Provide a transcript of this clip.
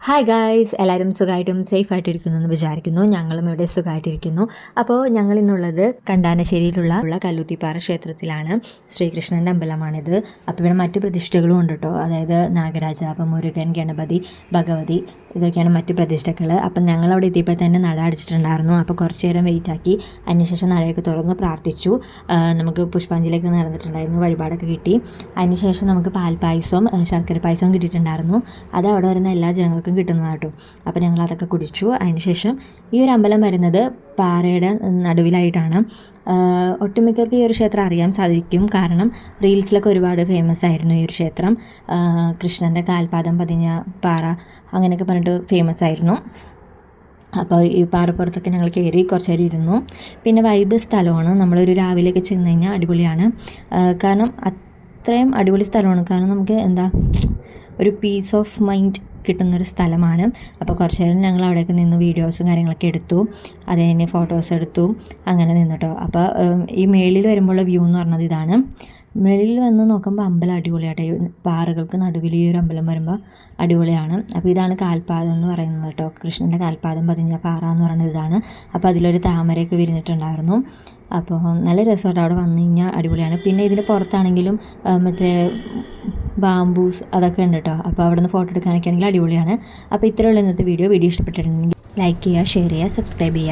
Hi guys, എല്ലാവരും സുഖമായിട്ടും സേഫായിട്ടിരിക്കുന്നു എന്ന് വിചാരിക്കുന്നു. ഞങ്ങളും ഇവിടെ സുഖമായിട്ടിരിക്കുന്നു. അപ്പോൾ ഞങ്ങൾ ഇന്നുള്ളത് കണ്ടാനശ്ശേരിയിലുള്ള കല്ലുത്തിപ്പാറ ക്ഷേത്രത്തിലാണ്. ശ്രീകൃഷ്ണൻ്റെ അമ്പലമാണിത്. അപ്പോൾ ഇവിടെ മറ്റു പ്രതിഷ്ഠകളും ഉണ്ട് കേട്ടോ. അതായത് നാഗരാജാവ്, മുരുകൻ, ഗണപതി, ഭഗവതി, ഇതൊക്കെയാണ് മറ്റ് പ്രതിഷ്ഠകൾ. അപ്പം ഞങ്ങളവിടെ എത്തിയപ്പോൾ തന്നെ നട അടിച്ചിട്ടുണ്ടായിരുന്നു. അപ്പോൾ കുറച്ച് നേരം വെയിറ്റ് ആക്കി. അതിനുശേഷം നടയൊക്കെ തുറന്ന് പ്രാർത്ഥിച്ചു. നമുക്ക് പുഷ്പാഞ്ജലിയൊക്കെ നടന്നിട്ടുണ്ടായിരുന്നു, വഴിപാടൊക്കെ കിട്ടി. അതിനുശേഷം നമുക്ക് പാൽപ്പായസവും ശർക്കര പായസവും കിട്ടിയിട്ടുണ്ടായിരുന്നു. അത് അവിടെ വരുന്ന എല്ലാ ജനങ്ങൾക്കും കിട്ടുന്നതാട്ടോ. അപ്പോൾ ഞങ്ങൾ അതൊക്കെ കുടിച്ചു. അതിനുശേഷം ഈ ഒരു അമ്പലം വരുന്നത് പാറയുടെ നടുവിലായിട്ടാണ്. ഒട്ടുമിക്കർക്ക് ഈ ഒരു ക്ഷേത്രം അറിയാൻ സാധിക്കും, കാരണം റീൽസിലൊക്കെ ഒരുപാട് ഫേമസ് ആയിരുന്നു ഈ ഒരു ക്ഷേത്രം. കൃഷ്ണൻ്റെ കാൽപാദം പതിഞ്ഞ പാറ അങ്ങനെയൊക്കെ പറഞ്ഞിട്ട് ഫേമസ് ആയിരുന്നു. അപ്പോൾ ഈ പാറപ്പുറത്തൊക്കെ ഞങ്ങൾ കയറി കുറച്ച് നേരം ഇരുന്നു. പിന്നെ വൈബ് സ്ഥലമാണ്. നമ്മളൊരു രാവിലെയൊക്കെ ചെന്ന് കഴിഞ്ഞാൽ അടിപൊളിയാണ്. കാരണം അത്രയും അടിപൊളി സ്ഥലമാണ്. കാരണം നമുക്ക് ഒരു പീസ് ഓഫ് മൈൻഡ് കിട്ടുന്നൊരു സ്ഥലമാണ്. അപ്പോൾ കുറച്ച് നേരം ഞങ്ങൾ അവിടെയൊക്കെ നിന്ന് വീഡിയോസും കാര്യങ്ങളൊക്കെ എടുത്തു. അത് കഴിഞ്ഞ് ഫോട്ടോസ് എടുത്തു, അങ്ങനെ നിന്നിട്ടോ. അപ്പോൾ ഈ മേളിൽ വരുമ്പോഴുള്ള വ്യൂ എന്ന് പറഞ്ഞത് ഇതാണ്. മേളിൽ വന്ന് നോക്കുമ്പോൾ അമ്പലം അടിപൊളിയാട്ടെ. പാറകൾക്ക് നടുവിൽ ഈ ഒരു അമ്പലം വരുമ്പോൾ അടിപൊളിയാണ്. അപ്പോൾ ഇതാണ് കാൽപാദം എന്ന് പറയുന്നത് കേട്ടോ. കൃഷ്ണൻ്റെ കാൽപാദം പതിഞ്ഞ പാറ എന്ന് പറയുന്നത് ഇതാണ്. അപ്പോൾ അതിലൊരു താമരയൊക്കെ വിരിഞ്ഞിട്ടുണ്ടായിരുന്നു. അപ്പോൾ നല്ല രസമായിട്ട് അവിടെ വന്നു കഴിഞ്ഞാൽ അടിപൊളിയാണ്. പിന്നെ ഇതിൻ്റെ പുറത്താണെങ്കിലും മറ്റേ ബാംബൂസ് അതൊക്കെ ഉണ്ട് കേട്ടോ. അപ്പോൾ അവിടെ നിന്ന് ഫോട്ടോ എടുക്കാനൊക്കെ ആണെങ്കിൽ അടിപൊളിയാണ്. അപ്പോൾ ഇത്രയുള്ള ഇന്നത്തെ വീഡിയോ ഇഷ്ടപ്പെട്ടിട്ടുണ്ടെങ്കിൽ ലൈക്ക് ചെയ്യുക, ഷെയർ ചെയ്യുക, സബ്സ്ക്രൈബ് ചെയ്യുക.